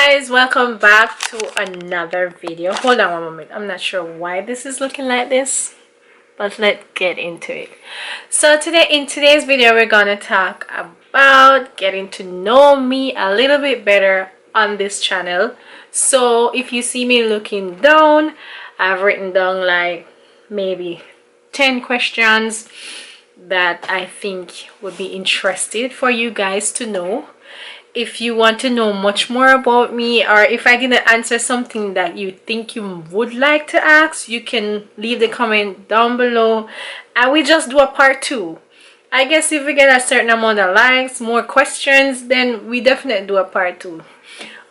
guys, welcome back to another video. Hold on one moment. I'm not sure why this is looking like this, but let's get into it. So in today's video we're gonna talk about getting to know me a little bit better on this channel. So if you see me looking down, I've written down like maybe 10 questions that I think would be interested for you guys to know. If you want to know much more about me, or if I didn't answer something that you think you would like to ask, you can leave the comment down below and we just do a part 2. I guess if we get a certain amount of likes, more questions, then we definitely do a part 2.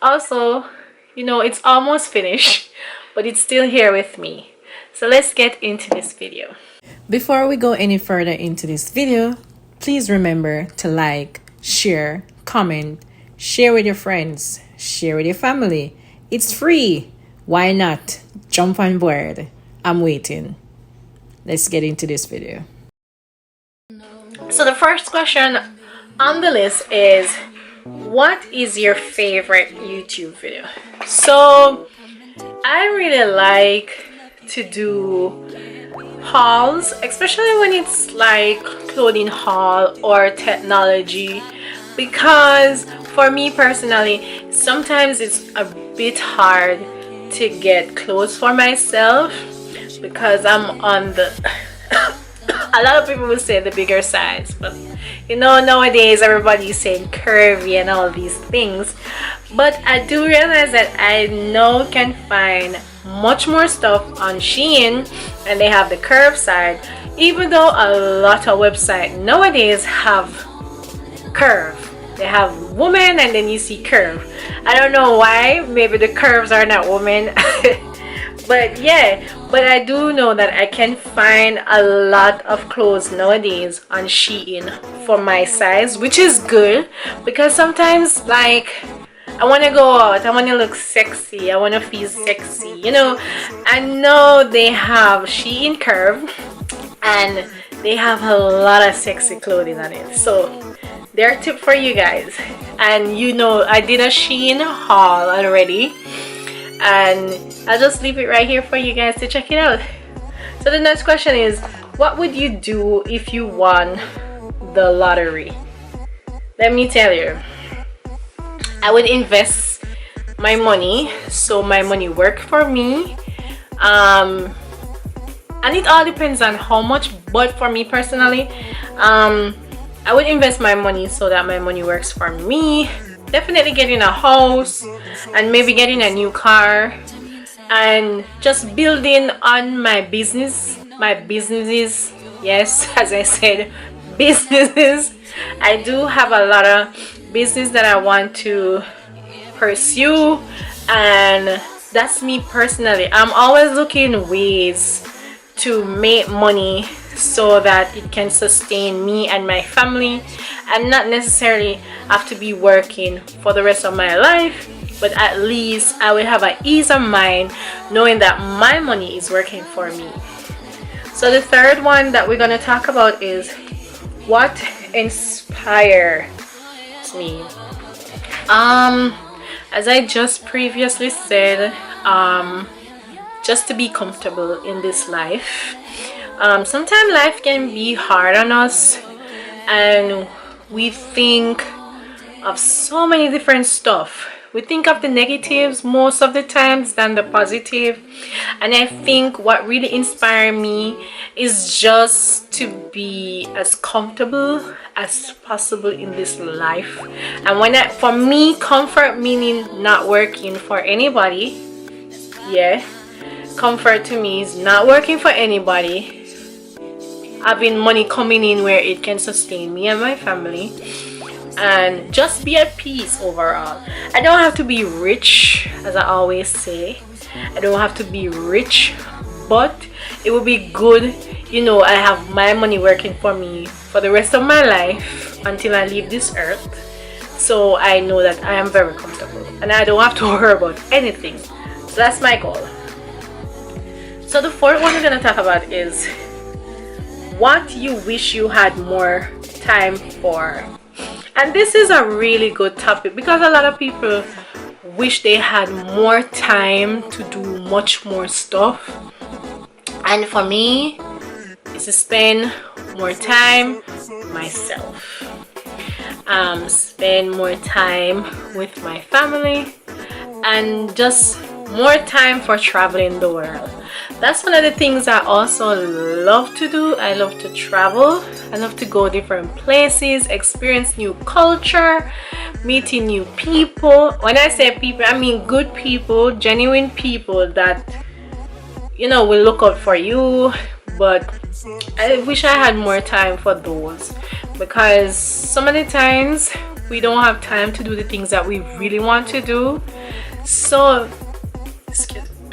Also, you know, it's almost finished, but it's still here with me. So let's get into this video. Before we go any further into this video, please remember to like, share, comment, share with your friends, share with your family. It's free. Why not? Jump on board. I'm waiting. Let's get into this video. So the first question on the list is, what is your favorite YouTube video? So I really like to do hauls, especially when it's like clothing haul or technology, because for me personally sometimes it's a bit hard to get clothes for myself because I'm on the a lot of people will say the bigger size, but you know, nowadays everybody's saying curvy and all these things. But I do realize that I now can find much more stuff on Shein, and they have the curve side, even though a lot of websites nowadays have curve. They have woman and then you see curve. I don't know why, maybe the curves are not women. But yeah, but I do know that I can find a lot of clothes nowadays on Shein for my size, which is good because sometimes like I want to go out, I want to look sexy, I want to feel sexy, you know. I know they have Shein curve and they have a lot of sexy clothing on it. So their tip for you guys. And you know, I did a Shein haul already and I'll just leave it right here for you guys to check it out. So the next question is, what would you do if you won the lottery? Let me tell you, I would invest my money so my money work for me, and it all depends on how much, but for me personally, I would invest my money so that my money works for me. Definitely getting a house and maybe getting a new car and just building on my businesses. Yes, as I said, businesses. I do have a lot of business that I want to pursue, and that's me personally. I'm always looking ways to make money so that it can sustain me and my family and not necessarily have to be working for the rest of my life, but at least I will have an ease of mind knowing that my money is working for me. So the third one that we're going to talk about is what inspires me. As I just previously said, just to be comfortable in this life. Sometimes life can be hard on us and we think of so many different stuff. We think of the negatives most of the times than the positive, and I think what really inspired me is just to be as comfortable as possible in this life. And for me, comfort meaning not working for anybody. Yeah, comfort to me is not working for anybody, having money coming in where it can sustain me and my family, and just be at peace overall. I don't have to be rich, as I always say. I don't have to be rich, but it would be good, you know, I have my money working for me for the rest of my life until I leave this earth, so I know that I am very comfortable and I don't have to worry about anything. So that's my goal. So the fourth one we're going to talk about is what you wish you had more time for. And this is a really good topic because a lot of people wish they had more time to do much more stuff. And for me, it's to spend more time with myself, spend more time with my family, and just more time for traveling the world. That's one of the things I also love to do. I love to travel. I love to go different places, experience new culture, meeting new people. When I say people, I mean good people, genuine people that, you know, will look out for you. But I wish I had more time for those, because some of the times we don't have time to do the things that we really want to do. So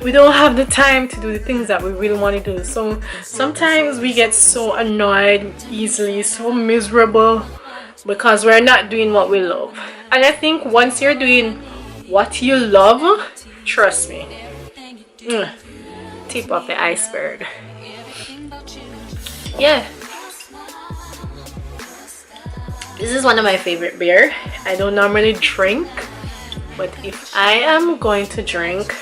we don't have the time to do the things that we really want to do. So sometimes we get so annoyed easily, so miserable, because we're not doing what we love. And I think once you're doing what you love, trust me, tip of the iceberg. Yeah, this is one of my favorite beer. I don't normally drink, but if I am going to drink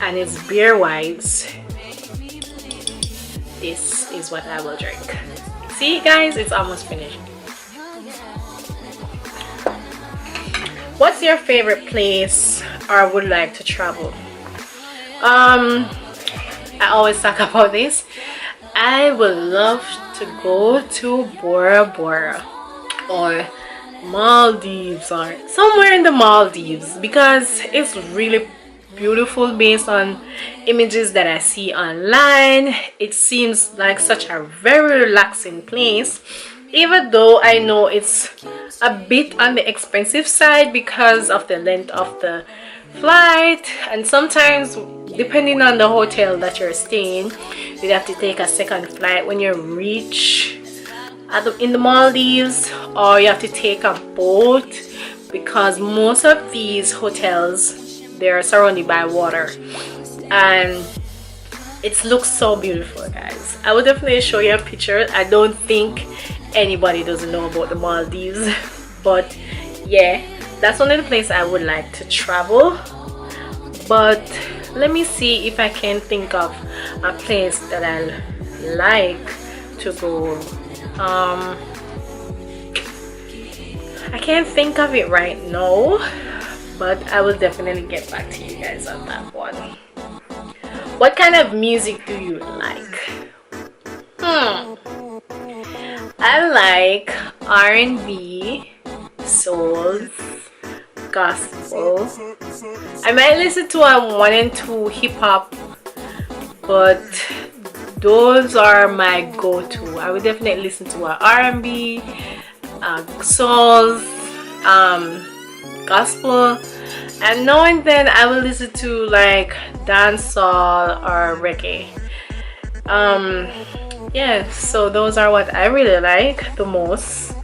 and it's beer wise, this is what I will drink. See guys, it's almost finished. What's your favorite place or would like to travel? I always talk about this. I would love to go to Bora Bora or Maldives, or somewhere in the Maldives, because it's really beautiful based on images that I see online. It seems like such a very relaxing place, even though I know it's a bit on the expensive side because of the length of the flight, and sometimes depending on the hotel that you're staying, you have to take a second flight when you reach in the Maldives, or you have to take a boat, because most of these hotels, they're surrounded by water, and it looks so beautiful guys. I will definitely show you a picture. I don't think anybody doesn't know about the Maldives, but yeah, that's one of the places I would like to travel. But let me see if I can think of a place that I like to go. I can't think of it right now, but I will definitely get back to you guys on that one. What kind of music do you like? I like R&B, soul, gospel. I might listen to a 1 and 2 hip-hop, but those are my go-to. I would definitely listen to a R&B, soul, gospel, and now and then I will listen to like dancehall or reggae. Yeah, so those are what I really like the most.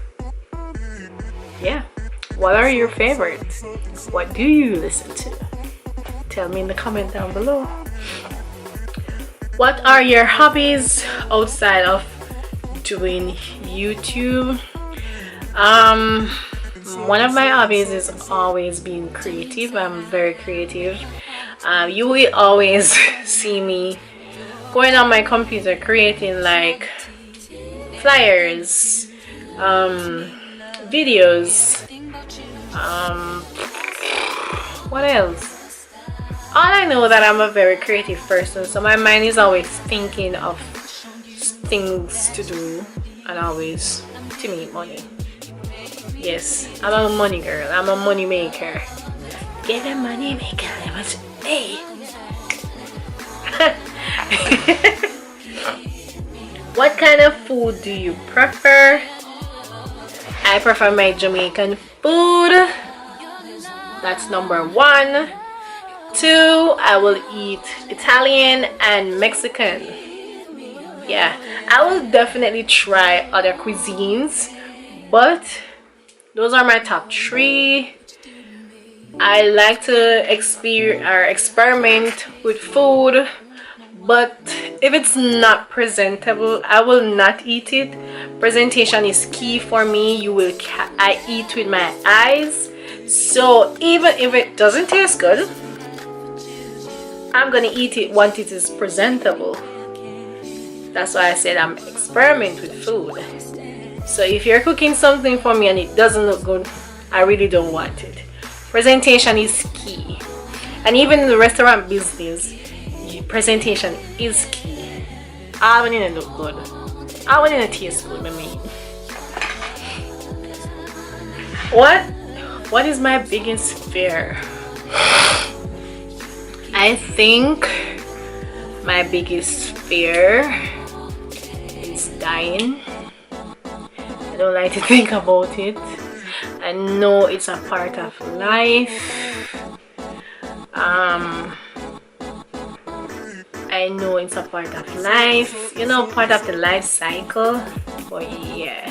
Yeah, what are your favorites? What do you listen to? Tell me in the comment down below. What are your hobbies outside of doing YouTube? One of my hobbies is always being creative. I'm very creative. You will always see me going on my computer creating like flyers, videos, what else? All I know that I'm a very creative person, so my mind is always thinking of things to do and always to make money. Yes, I'm a money girl. I'm a money maker. Get a money maker. Hey. What kind of food do you prefer? I prefer my Jamaican food. That's number 1. 2, I will eat Italian and Mexican. Yeah, I will definitely try other cuisines, but those are my top 3. I like to experiment with food, but if it's not presentable, I will not eat it. Presentation is key for me. I eat with my eyes. So even if it doesn't taste good, I'm gonna eat it once it is presentable. That's why I said I'm experimenting with food. So if you're cooking something for me and it doesn't look good, I really don't want it. Presentation is key. And even in the restaurant business, presentation is key. I want it to look good. I want it to taste good, I mean. What is my biggest fear? I think my biggest fear is dying. I don't like to think about it. I know it's a part of life. I know it's a part of life, you know, part of the life cycle. But yeah,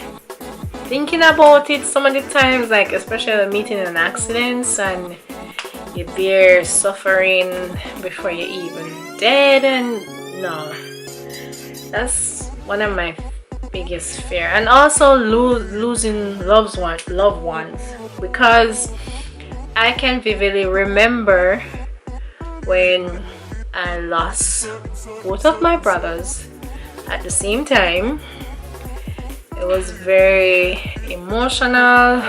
thinking about it some of the times, like especially meeting an accident and you're there suffering before you're even dead, and no, that's one of my biggest fear. And also losing loved ones, because I can vividly remember when I lost both of my brothers at the same time. It was very emotional.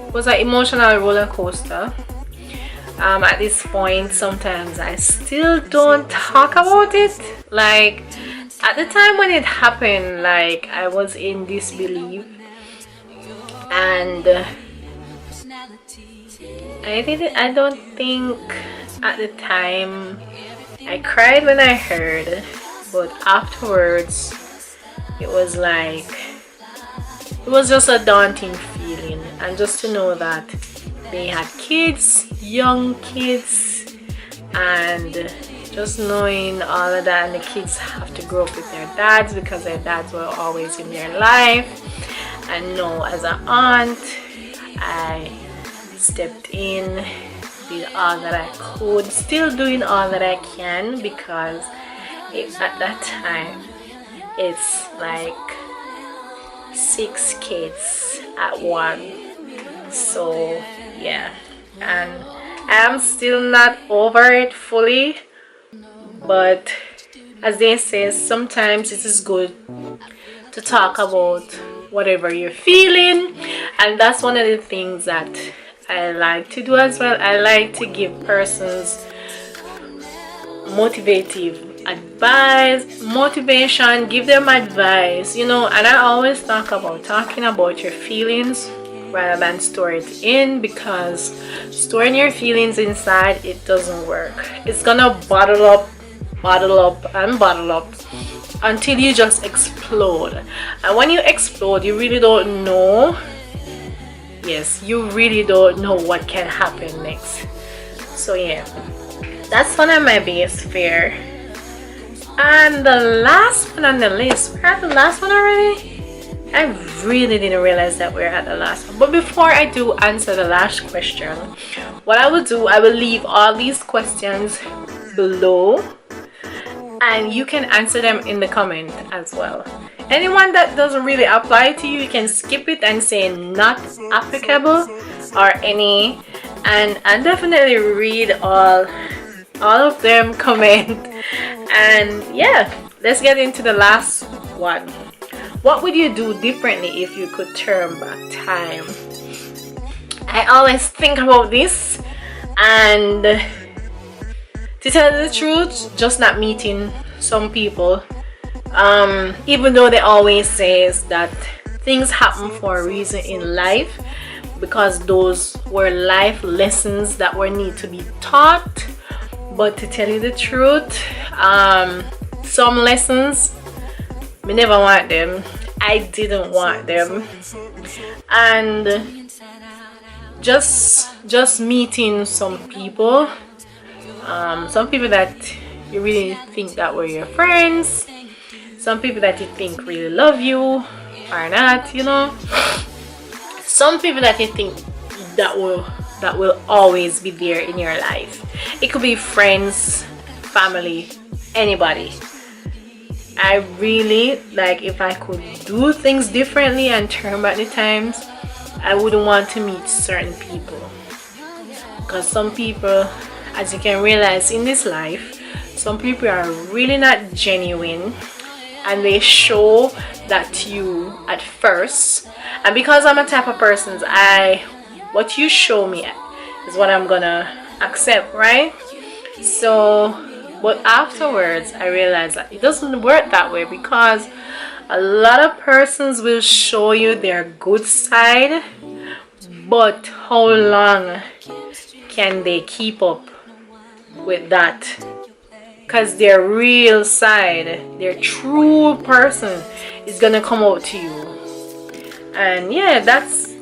It was an emotional roller coaster. At this point, sometimes I still don't talk about it. Like at the time when it happened, like I was in disbelief, and I don't think at the time I cried when I heard, but afterwards it was like, it was just a daunting feeling. And just to know that they had kids, young kids, and just knowing all of that, and the kids have to grow up with their dads because their dads were always in their life. And no, as an aunt, I stepped in, did all that I could, still doing all that I can, because at that time it's like 6 kids at one. So yeah, and I'm still not over it fully, but as they say, sometimes it is good to talk about whatever you're feeling, and that's one of the things that I like to do as well. I like to give persons motivation, give them advice, you know. And I always talk about talking about your feelings rather than store it in, because storing your feelings inside, it doesn't work. It's gonna bottle up until you just explode. And when you explode, you really don't know, yes, you really don't know what can happen next. So yeah, that's one of my biggest fear. And the last one on the list, we're at the last one already. I really didn't realize that we're at the last one. But before I do answer the last question, what I will do, I will leave all these questions below, and you can answer them in the comment as well. Anyone that doesn't really apply to you, you can skip it and say not applicable or any, and I definitely read all of them, comment. And yeah, let's get into the last one. What would you do differently if you could turn back time? I always think about this, and to tell you the truth, just not meeting some people, even though they always say that things happen for a reason in life, because those were life lessons that were need to be taught. But to tell you the truth, some lessons, I never want them. I didn't want them. And just meeting some people that you really think that were your friends, some people that you think really love you or not, you know, some people that you think that will always be there in your life. It could be friends, family, anybody. I really, like, if I could do things differently and turn back the times, I wouldn't want to meet certain people, because some people, as you can realize in this life, some people are really not genuine, and they show that to you at first. And because I'm a type of person, what you show me is what I'm gonna accept, right? So, but afterwards I realized that it doesn't work that way, because a lot of persons will show you their good side, but how long can they keep up with that? Because their real side, their true person, is gonna come out to you. And yeah, that's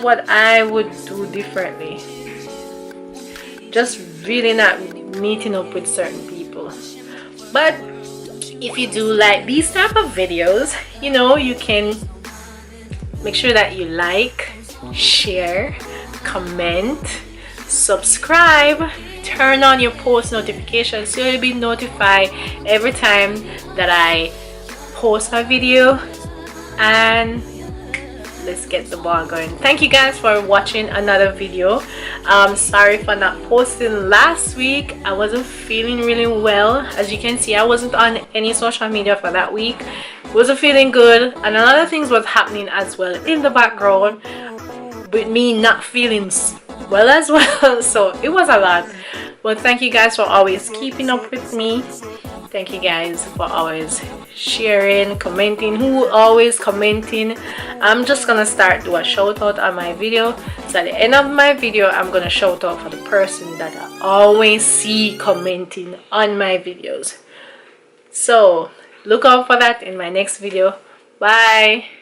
what I would do differently. Just really not meeting up with certain people. But if you do like these type of videos, you know, you can make sure that you like, share, comment, subscribe, turn on your post notifications so you'll be notified every time that I post a video. And let's get the ball going. Thank you guys for watching another video. Sorry for not posting last week. I wasn't feeling really well. As you can see, I wasn't on any social media for that week. Wasn't feeling good, and a lot of things was happening as well in the background with me not feeling well as well. So it was a lot. But thank you guys for always keeping up with me. Thank you guys for always sharing, commenting, who always commenting. I'm just gonna start do a shout out on my video. So at the end of my video, I'm gonna shout out for the person that I always see commenting on my videos. So look out for that in my next video. Bye.